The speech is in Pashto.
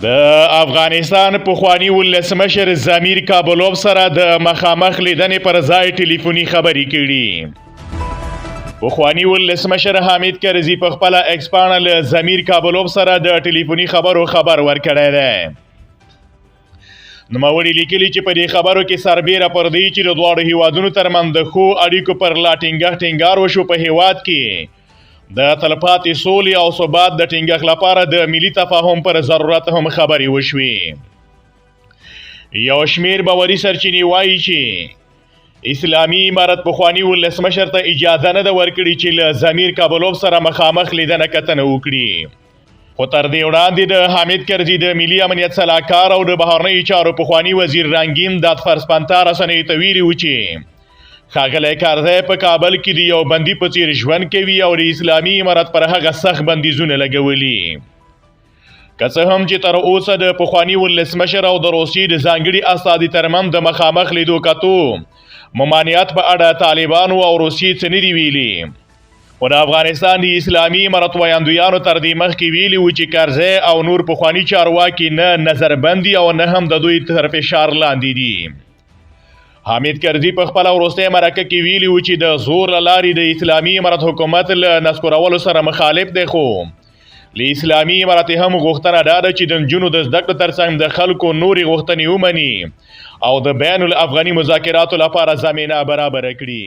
د افغانستان پخوانی ولسمشر ضمیر کابلوف سره د مخامخ لیدنې پر ځای ټلیفوني خبرې کړي. پخوانی ولسمشر حامد کرزي په خپل ایکس پاڼه له ضمیر کابلوف سره د ټلیفوني خبرو خبر ورکړی دی. نوموړي لیکلي چې په دې خبرو کې سربیره پر دی چې د دواړو هیوادونو ترمنځ د ښو اړیکو پر لا ټینګار وشو. په هیواد کې د تلپاتې سولې او ثبات د ټینګښت لپاره د ملي تفاهم پر ضرورت هم خبرې وشوې. یو شمیر باوري سرچینې وایي چې اسلامي امارت پخوانی ولسمشر ته اجازه نه ده ورکړې چې له ضمیر کابلوف سره مخامخ لیدنه کتنه وکړي. خو تر دې وړاندې د حامد کرزي د ملي امنیت سلاکار او د بهرنیو چارو پخوانی وزیر رنګین دادفرس پنتا رسنیو ته ویلي و چې ښاغلی کارزی په کابل کې د یو بندي په څیر ژوند کوي او د اسلامي امارت پر هغه سخت بندیزونه لګولي. که څه هم چې تر اوسه د پخواني ولسمشر او د روسیې د ځانګړي استازي ترمنځ د مخامخ لیدو کتو ممانعت په اړه طالبانو او روسیې څه نه دي ویلي. خو د افغانستان د اسلامي امارت ویاندویانو تر دې مخکې ویلي و چې کارزی او نور پخواني چارواکي نه نظربندي او نه هم د دوی تر فشار لاندې دي. حامد کرزي په خپل وروستۍ مرکه کې ویلي و چې د زور له لارې د اسلامي امارت حکومت له نسکورولو سره مخالف دی. خو له اسلامي امارت هم غوښتنه دا ده چې د نجونو د زده کړو ترڅنګ د خلکو نورې غوښتنې ومني او د بین الافغاني مذاکراتو لپاره زمینه برابره کړي.